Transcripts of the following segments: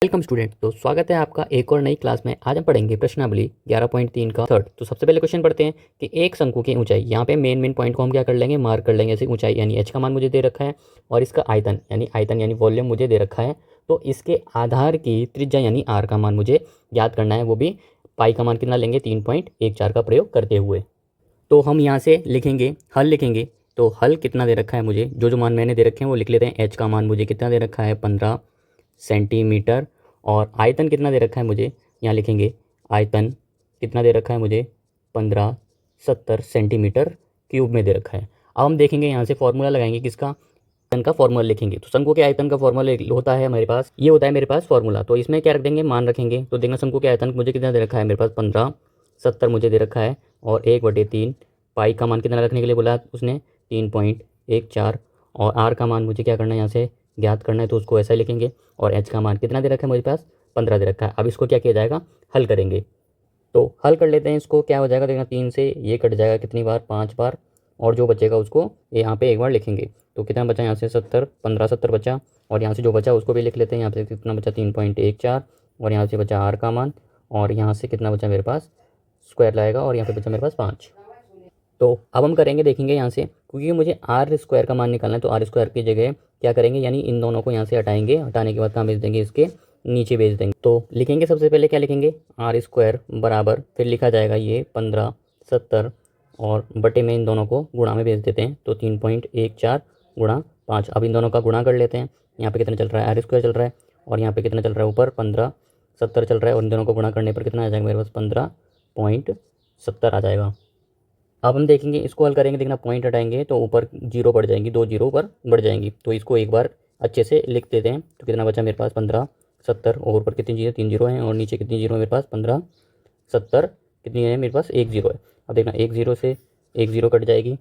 Welcome student. तो स्वागत है आपका एक और नई क्लास में। आज हम पढ़ेंगे प्रश्नावली 11.3 का थर्ड। तो सबसे पहले क्वेश्चन पढ़ते हैं कि एक शंकु की ऊंचाई, यहाँ पे मेन पॉइंट को हम क्या कर लेंगे, मार्क कर लेंगे। जैसे ऊंचाई यानी एच का मान मुझे दे रखा है और इसका आयतन यानी वॉल्यूम मुझे दे रखा है। तो इसके आधार की त्रिज्या यानी आर का मान मुझे याद करना है, वो भी पाई का मान कितना लेंगे 3.14 का प्रयोग करते हुए। तो हम यहाँ से लिखेंगे, हल लिखेंगे। तो हल कितना दे रखा है मुझे, जो मान मैंने दे रखे हैं वो लिख लेते हैं। एच का मान मुझे कितना दे रखा है 15 सेंटीमीटर। और आयतन कितना दे रखा है मुझे, यहाँ लिखेंगे आयतन कितना दे रखा है मुझे 1570 सेंटीमीटर क्यूब में दे रखा है। अब हम देखेंगे यहाँ से फॉर्मूला लगाएंगे, किसका, आयतन का फॉर्मूला लिखेंगे। तो शंकु के आयतन का फॉर्मूला होता है हमारे पास, ये होता है मेरे पास फॉर्मूला। तो इसमें क्या रख देंगे, मान रखेंगे। तो देखना शंकु के आयतन मुझे कितना दे रखा है, मेरे पास 1570 मुझे दे रखा है और 1/3 पाई का मान कितना रखने के लिए बोला उसने 3.14। और आर का मान मुझे क्या करना है, यहाँ से ज्ञात करना है, तो उसको ऐसा लिखेंगे। और एच का मान कितना दे रखा है मेरे पास 15 दे रखा है। अब इसको क्या किया जाएगा, हल करेंगे। तो हल कर लेते हैं इसको, क्या हो जाएगा देखना, 3 से ये कट जाएगा कितनी बार, 5 बार। और जो बचेगा उसको यहाँ पे एक बार लिखेंगे। तो कितना बचा यहाँ से 70, 1570 बचा। और यहाँ से जो बचा उसको भी लिख लेते हैं। यहाँ से कितना बचा 3.14। और यहाँ से बचा आर का मान। और यहाँ से कितना बचा मेरे पास, स्क्वायर लाएगा और यहाँ पे बचा मेरे पास 5। तो अब हम करेंगे, देखेंगे यहाँ से, क्योंकि मुझे आर स्क्वायर का मान निकालना है। तो आर स्क्वायर की जगह क्या करेंगे, यानी इन दोनों को यहाँ से हटाएंगे। हटाने के बाद कहाँ भेज देंगे, इसके नीचे भेज देंगे। तो लिखेंगे सबसे पहले क्या लिखेंगे, आर स्क्वायर बराबर, फिर लिखा जाएगा ये 1570 और बटे में इन दोनों को गुणा में भेज देते हैं। तो 3.14 गुणा 5। अब इन दोनों का गुणा कर लेते हैं। यहाँ पे कितना चल रहा है, आर स्क्वायर चल रहा है और यहाँ पे कितना चल रहा है, ऊपर 1570 चल रहा है। और इन दोनों को गुणा करने पर कितना आ जाएगा मेरे पास 15.70 आ जाएगा। अब हम देखेंगे, इसको हल करेंगे। देखना पॉइंट हटाएंगे तो ऊपर जीरो बढ़ जाएंगी, 2 जीरो ऊपर बढ़ जाएंगी। तो इसको एक बार अच्छे से लिख देते हैं। तो कितना बचा मेरे पास 1570 और ऊपर कितनी जीरो, 3 जीरो हैं। और नीचे कितनी जीरो है मेरे पास 1570 कितनी है मेरे पास, 1 जीरो है। अब देखना 1 जीरो से 1 जीरो कट जाएगी।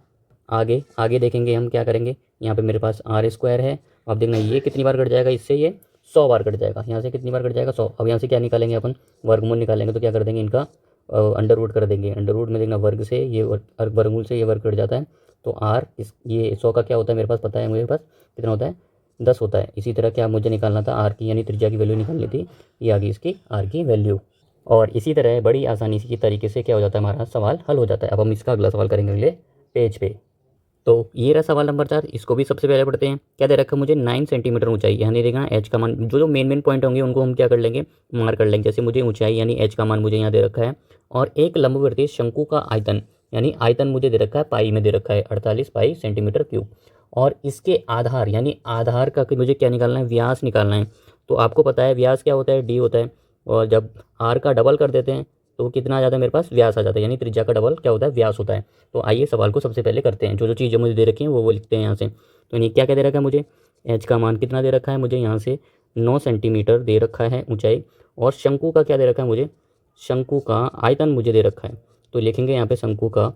आगे आगे देखेंगे हम क्या करेंगे, यहाँ पे मेरे पास आर स्क्वायर है। अब देखना ये कितनी बार कट जाएगा, इससे ये 100 बार कट जाएगा। यहाँ से कितनी बार कट जाएगा 100। अब यहाँ से क्या निकालेंगे अपन, वर्गमूल निकालेंगे। तो क्या कर देंगे, इनका अंडर रूट कर देंगे। अंडर रूट में देखना वर्ग से ये वर्गमूल से ये वर्ग कट जाता है। तो आर ये 100 का क्या होता है मेरे पास पता है, मेरे पास कितना होता है 10 होता है। इसी तरह क्या मुझे निकालना था, आर की यानी त्रिज्या की वैल्यू निकालनी थी। ये आ गई इसकी आर की वैल्यू। और इसी तरह बड़ी आसानी की तरीके से क्या हो जाता है, हमारा सवाल हल हो जाता है। अब हम इसका अगला सवाल करेंगे अगले पेज पे। तो ये रहा सवाल नंबर 4। इसको भी सबसे पहले पढ़ते हैं। क्या दे रखा है मुझे 9 सेंटीमीटर ऊंचाई, यानी देखना एच का मान, जो मेन पॉइंट होंगे उनको हम क्या कर लेंगे, मार्क कर लेंगे। जैसे मुझे ऊंचाई यानी एच का मान मुझे यहाँ दे रखा है। और एक लंबवर्ती शंकु का आयतन यानी आयतन मुझे दे रखा है, पाई में दे रखा है 48 पाई सेंटीमीटर क्यूब। और इसके आधार यानी आधार का मुझे क्या निकालना है, व्यास निकालना है। तो आपको पता है व्यास क्या होता है, डी होता है। और जब आर का डबल कर देते हैं तो कितना आ जाता है मेरे पास, व्यास आ जाता है। यानी त्रिज्या का डबल क्या होता है, व्यास होता है। तो आइए सवाल को सबसे पहले करते हैं। जो जो चीज़ें मुझे दे रखी हैं वो लिखते हैं यहाँ से। तो यानी क्या क्या दे रखा है मुझे, एच का मान कितना दे रखा है मुझे, यहाँ से 9 सेंटीमीटर दे रखा है ऊंचाई। और शंकु का क्या दे रखा है मुझे, शंकु का आयतन मुझे दे रखा है। तो लिखेंगे यहाँ पे शंकु का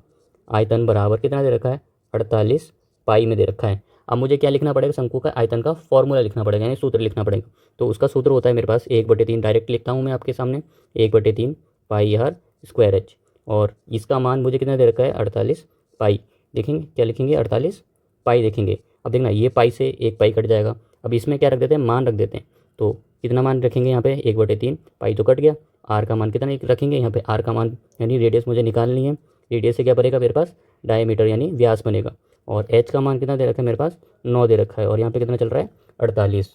आयतन बराबर कितना दे रखा है 48 पाई में दे रखा है। अब मुझे क्या लिखना पड़ेगा, शंकु का आयतन का फॉर्मूला लिखना पड़ेगा, यानी सूत्र लिखना पड़ेगा। तो उसका सूत्र होता है मेरे पास 1/3, डायरेक्ट लिखता हूँ मैं आपके सामने, 1/3 पाई आर स्क्वायर एच। और इसका मान मुझे कितना दे रखा है 48 पाई। देखेंगे क्या लिखेंगे 48 पाई देखेंगे। अब देखना ये पाई से एक पाई कट जाएगा। अब इसमें क्या रख देते हैं, मान रख देते हैं। तो कितना मान रखेंगे यहाँ पे 1/3, पाई तो कट गया। आर का मान कितना रखेंगे यहाँ पे, आर का मान यानी रेडियस मुझे निकालनी है। रेडियस से क्या बनेगा मेरे पास, डायमीटर यानी व्यास बनेगा। और एच का मान कितना दे रखा है मेरे पास 9 दे रखा है। और यहाँ पे कितना चल रहा है 48।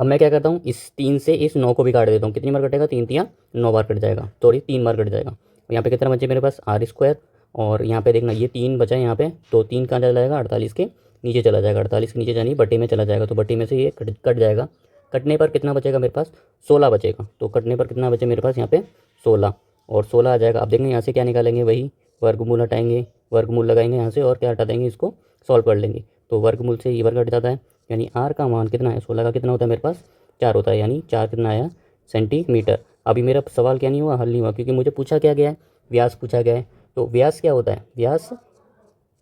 अब मैं क्या करता हूँ, इस 3 से इस 9 को भी काट देता हूँ। कितनी बार कटेगा, 3 3 9 बार कट जाएगा, सॉरी 3 बार कट जाएगा। यहाँ पे कितना बचे मेरे पास आर स्क्वायर। और यहाँ पे देखना ये 3 बचा है यहाँ पे। तो 3 कहाँ चला जाएगा, 48 के नीचे चला जाएगा। 48 के नीचे यानी बट्टी में चला जाएगा। तो बट्टी में से ये कट जाएगा। कटने पर कितना बचेगा मेरे पास 16 बचेगा। तो कटने पर कितना बचे मेरे पास यहाँ पे 16। और 16 आ जाएगा। अब देखेंगे यहाँ से क्या निकालेंगे, वही वर्गमूल हटाएंगे, वर्गमूल लगाएंगे यहाँ से और क्या हटा देंगे, इसको सॉल्व कर लेंगे। तो वर्गमूल से ये वर्ग हट जाता है। यानी आर का मान कितना है, 16 का कितना होता है मेरे पास 4 होता है। यानी 4 कितना आया सेंटीमीटर। अभी मेरा सवाल क्या नहीं हुआ, हल नहीं हुआ, क्योंकि मुझे पूछा क्या गया है, व्यास पूछा गया है। तो व्यास क्या होता है, व्यास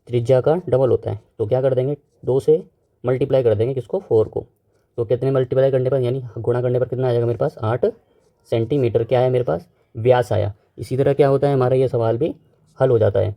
त्रिज्या का डबल होता है। तो क्या कर देंगे, 2 से मल्टीप्लाई कर देंगे किसको, 4 को। तो कितने मल्टीप्लाई करने पर यानी गुणा करने पर कितना आ जाएगा मेरे पास 8 सेंटीमीटर क्या है मेरे पास व्यास आया। इसी तरह क्या होता है हमारा ये सवाल भी हल हो जाता है।